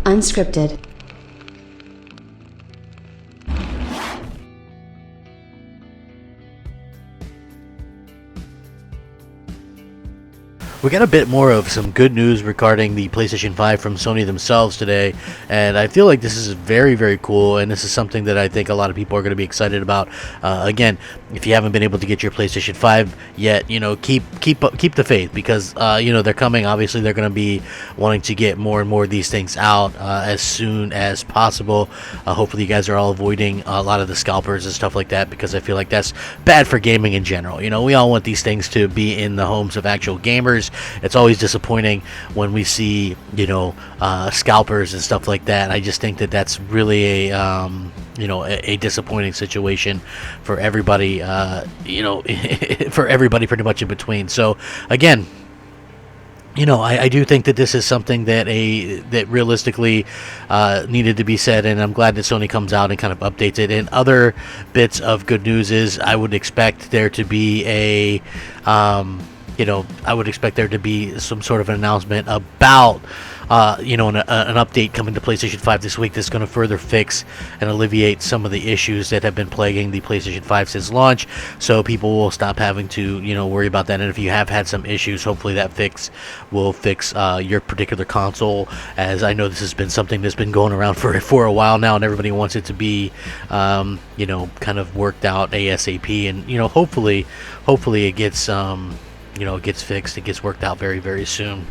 Unscripted. We got a bit more of some good news regarding the PlayStation 5 from Sony themselves today, and I feel like this is very, very cool, and this is something that I think a lot of people are going to be excited about. Again, if you haven't been able to get your PlayStation 5 yet, you know, keep the faith, because you know, they're coming. Obviously, they're going to be wanting to get more and more of these things out as soon as possible. Hopefully, you guys are all avoiding a lot of the scalpers and stuff like that, because I feel like that's bad for gaming in general. You know, we all want these things to be in the homes of actual gamers. It's always disappointing when we see, you know, scalpers and stuff like that. I just think that that's really a disappointing situation for everybody, you know, for everybody pretty much in between. So again, you know, I do think that this is something that realistically needed to be said, and I'm glad that Sony comes out and kind of updates it. And other bits of good news is I would expect there to be I would expect there to be some sort of an announcement about, an update coming to PlayStation 5 this week that's going to further fix and alleviate some of the issues that have been plaguing the PlayStation 5 since launch, so people will stop having to, you know, worry about that. And if you have had some issues, hopefully that fix will fix your particular console, as I know this has been something that's been going around for a while now, and everybody wants it to be, kind of worked out ASAP, and, you know, hopefully it gets, it gets fixed, it gets worked out very, very soon.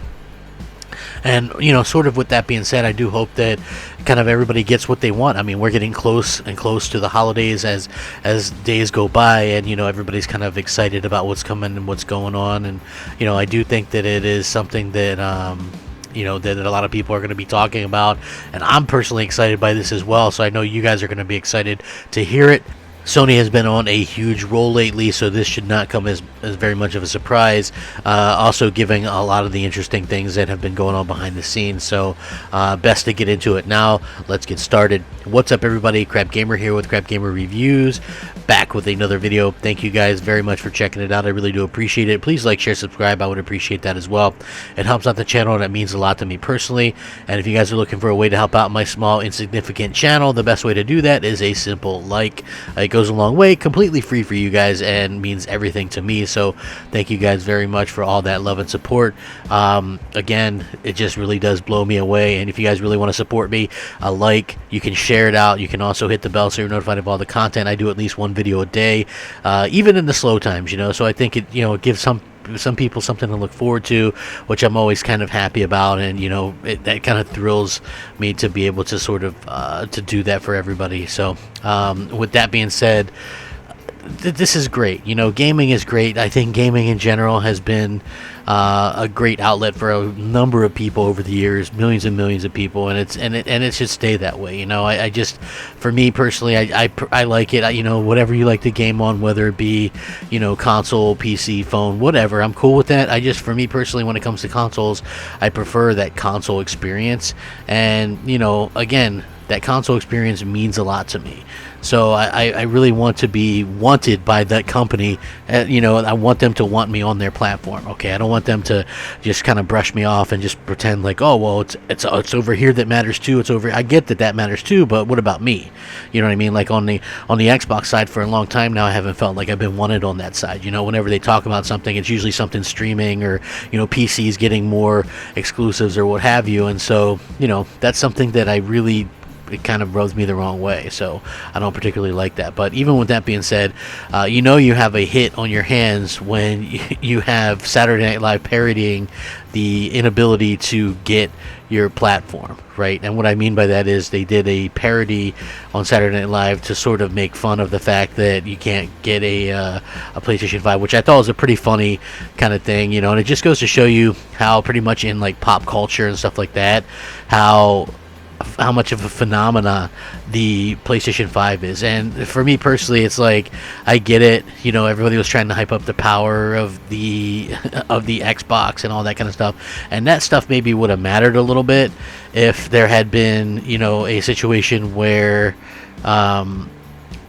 And, you know, sort of with that being said, I do hope that kind of everybody gets what they want. I mean, we're getting close and close to the holidays as days go by, and, you know, everybody's kind of excited about what's coming and what's going on. And, you know, I do think that it is something that, that a lot of people are going to be talking about. And I'm personally excited by this as well, so I know you guys are going to be excited to hear it. Sony has been on a huge roll lately, so this should not come as very much of a surprise. Also giving a lot of the interesting things that have been going on behind the scenes. So best to get into it now. Let's get started. What's up, everybody? Crapgamer here with Crapgamer Reviews, back with another video. Thank you guys very much for checking it out. I really do appreciate it. Please like, share, subscribe. I would appreciate that as well. It helps out the channel, and it means a lot to me personally. And if you guys are looking for a way to help out my small, insignificant channel, the best way to do that is a simple like. It goes a long way, completely free for you guys, and means everything to me. So thank you guys very much for all that love and support. Again, it just really does blow me away. And if you guys really want to support me, a like, you can share it out. You can also hit the bell so you're notified of all the content. I do at least one video a day, even in the slow times, you know. So I think it gives some people something to look forward to, which I'm always kind of happy about. And, you know, that kind of thrills me to be able to sort of to do that for everybody. So with that being said, this is great. You know, gaming is great. I think gaming in general has been a great outlet for a number of people over the years, millions and millions of people, and it should stay that way. You know, I just, for me personally, I like it. You know, whatever you like to game on, whether it be, you know, console, PC, phone, whatever, I'm cool with that. For me personally, when it comes to consoles, I prefer that console experience, and, you know, again, that console experience means a lot to me. So I really want to be wanted by that company. You know, I want them to want me on their platform. Okay, I don't want them to just kind of brush me off and just pretend like, oh, well, it's over here that matters too. It's over. I get that matters too, but what about me? You know what I mean? Like on the Xbox side for a long time now, I haven't felt like I've been wanted on that side. You know, whenever they talk about something, it's usually something streaming or, you know, PCs getting more exclusives or what have you. And so, you know, that's something that it kind of rubs me the wrong way, so I don't particularly like that. But even with that being said, you know, you have a hit on your hands when you have Saturday Night Live parodying the inability to get your platform, right? And what I mean by that is they did a parody on Saturday Night Live to sort of make fun of the fact that you can't get a PlayStation 5, which I thought was a pretty funny kind of thing, you know. And it just goes to show you how pretty much in like pop culture and stuff like that, how much of a phenomena the PlayStation 5 is. And for me personally, it's like, I get it, you know, everybody was trying to hype up the power of the Xbox and all that kind of stuff, and that stuff maybe would have mattered a little bit if there had been, you know, a situation where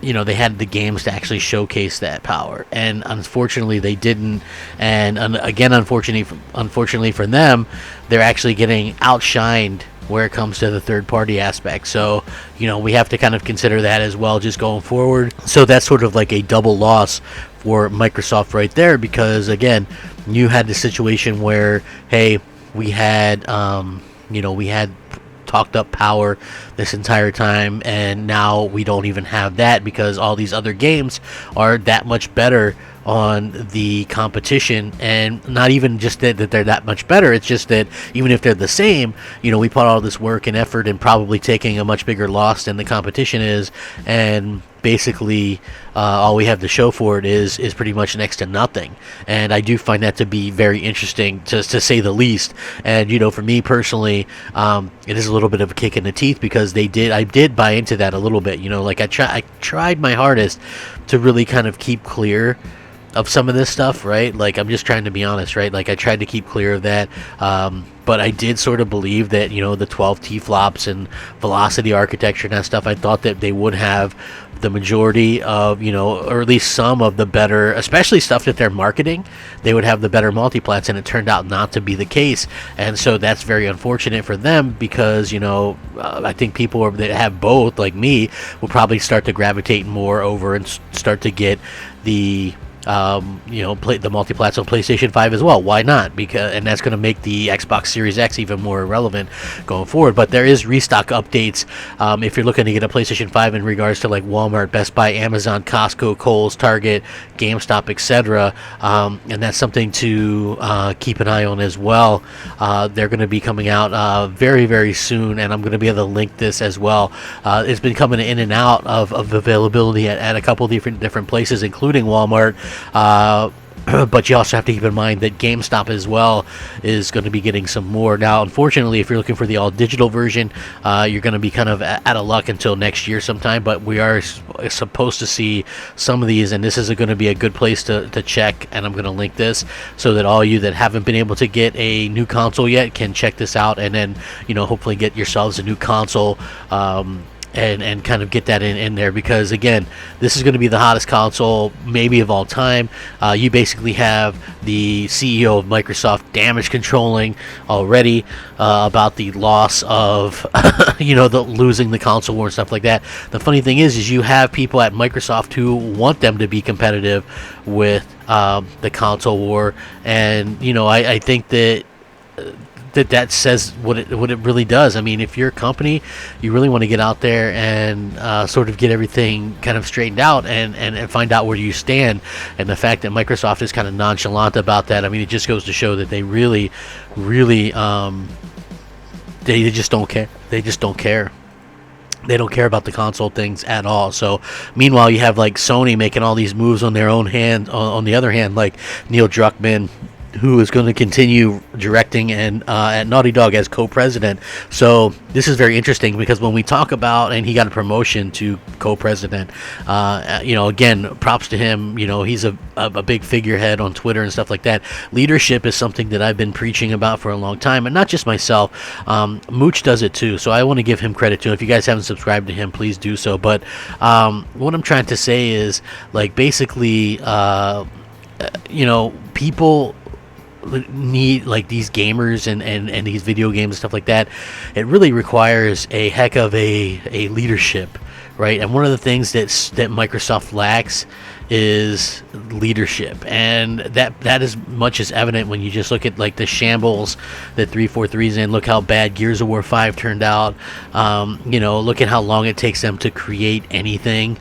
you know, they had the games to actually showcase that power, and unfortunately they didn't. And again, unfortunately for them, they're actually getting outshined where it comes to the third-party aspect. So, we have to kind of consider that as well just going forward. So that's sort of like a double loss for Microsoft right there, because again, you had the situation where, hey, we had talked up power this entire time, and now we don't even have that because all these other games are that much better on the competition. And not even just that they're that much better, it's just that even if they're the same, we put all this work and effort and probably taking a much bigger loss than the competition is, and basically all we have to show for it is pretty much next to nothing. And I do find that to be very interesting, to say the least. And for me personally, it is a little bit of a kick in the teeth, because I did buy into that a little bit. Like I tried my hardest to really kind of keep clear of some of this stuff, right? Like, I'm just trying to be honest, right? Like, I tried to keep clear of that, but I did sort of believe that, the 12 T-flops and velocity architecture and that stuff, I thought that they would have the majority of, or at least some of the better, especially stuff that they're marketing, they would have the better multiplats, and it turned out not to be the case. And so that's very unfortunate for them, because, I think people that have both, like me, will probably start to gravitate more over and start to get the play the multiplats on PlayStation 5 as well. Why not? And that's going to make the Xbox Series X even more irrelevant going forward. But there is restock updates if you're looking to get a PlayStation 5 in regards to like Walmart, Best Buy, Amazon, Costco, Kohl's, Target, GameStop, etc. And that's something to keep an eye on as well. They're going to be coming out very, very soon, and I'm going to be able to link this as well. It's been coming in and out of availability at a couple different places, including Walmart. But you also have to keep in mind that GameStop as well is going to be getting some more. Now, unfortunately, if you're looking for the all-digital version, you're going to be kind of out of luck until next year sometime, but we are supposed to see some of these, and this is going to be a good place to check, and I'm going to link this so that all you that haven't been able to get a new console yet can check this out, and then, hopefully get yourselves a new console, and kind of get that in there, because again, this is going to be the hottest console maybe of all time. You basically have the CEO of Microsoft damage controlling already about the loss of the losing the console war and stuff like that. The funny thing is you have people at Microsoft who want them to be competitive with the console war, and I think that that says what it really does. I mean, if you're a company, you really want to get out there and sort of get everything kind of straightened out and find out where you stand. And the fact that Microsoft is kind of nonchalant about that, I mean, it just goes to show that they really they just don't care. They just don't care. They don't care about the console things at all. So meanwhile, you have like Sony making all these moves on their own hand. On the other hand, like Neil Druckmann, who is going to continue directing and at Naughty Dog as co-president. So this is very interesting, because when we talk about, and he got a promotion to co-president, again, props to him. He's a big figurehead on Twitter and stuff like that. Leadership is something that I've been preaching about for a long time, and not just myself. Mooch does it too, so I want to give him credit too. If you guys haven't subscribed to him, please do so. But what I'm trying to say is, like, basically, people need, like, these gamers and these video games and stuff like that. It really requires a heck of a leadership, right? And one of the things that Microsoft lacks is leadership, and that is much as evident when you just look at like the shambles that 343's in. Look how bad Gears of War 5 turned out. Look at how long it takes them to create anything.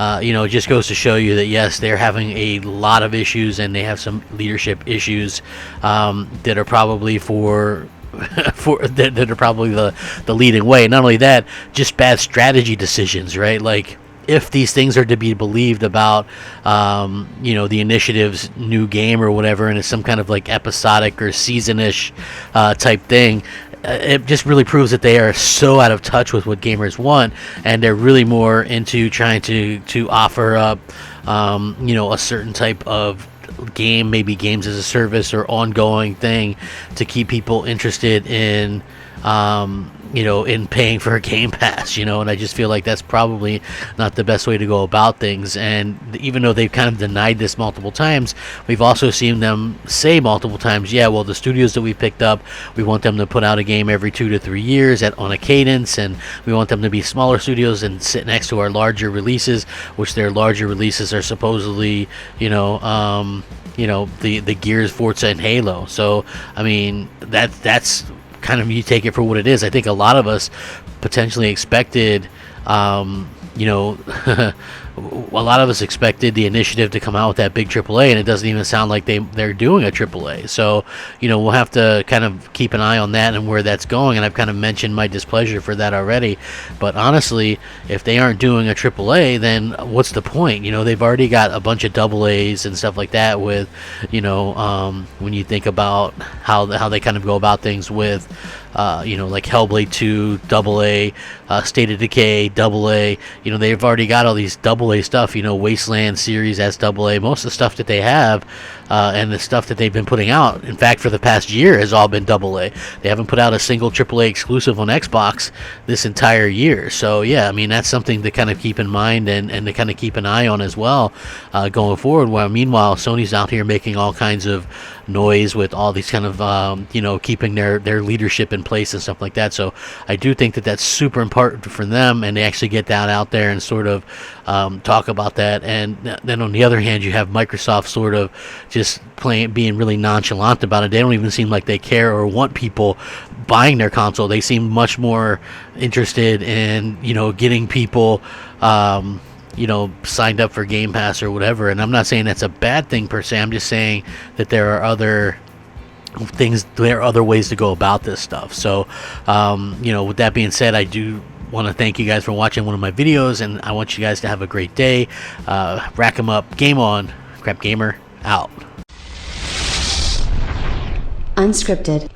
It just goes to show you that yes, they're having a lot of issues, and they have some leadership issues that are probably that are probably the leading way. Not only that, just bad strategy decisions, right? Like, if these things are to be believed about, the initiative's new game or whatever, and it's some kind of like episodic or season-ish type thing, it just really proves that they are so out of touch with what gamers want, and they're really more into trying to offer up, a certain type of game, maybe games as a service or ongoing thing to keep people interested in in paying for a Game Pass, and I just feel like that's probably not the best way to go about things. And even though they've kind of denied this multiple times, we've also seen them say multiple times, yeah, well, the studios that we picked up, we want them to put out a game every 2 to 3 years on a cadence, and we want them to be smaller studios and sit next to our larger releases, which their larger releases are supposedly, the Gears, Forza, and Halo. So, I mean, that's kind of, you take it for what it is. I think a lot of us potentially expected, a lot of us expected the initiative to come out with that big AAA, and it doesn't even sound like they're doing a AAA. So, we'll have to kind of keep an eye on that and where that's going. And I've kind of mentioned my displeasure for that already. But honestly, if they aren't doing a AAA, then what's the point? They've already got a bunch of AA's and stuff like that with, when you think about how they kind of go about things with, like Hellblade 2, AA, State of Decay, AA. They've already got all these AA stuff, Wasteland series as AA. Most of the stuff that they have, and the stuff that they've been putting out, in fact, for the past year, has all been AA. They haven't put out a single AAA exclusive on Xbox this entire year. So, yeah, I mean, that's something to kind of keep in mind and to kind of keep an eye on as well, going forward. While meanwhile, Sony's out here making all kinds of noise with all these kind of, keeping their leadership in place and stuff like that. So I do think that that's super important for them, and they actually get that out there and sort of talk about that. And then on the other hand, you have Microsoft sort of just being really nonchalant about it. They don't even seem like they care or want people buying their console. They seem much more interested in, getting people signed up for Game Pass or whatever. And I'm not saying that's a bad thing per se. I'm just saying that there are other ways to go about this stuff. So, with that being said, I do want to thank you guys for watching one of my videos, and I want you guys to have a great day. Rack 'em up, game on, Crapgamer out. Unscripted.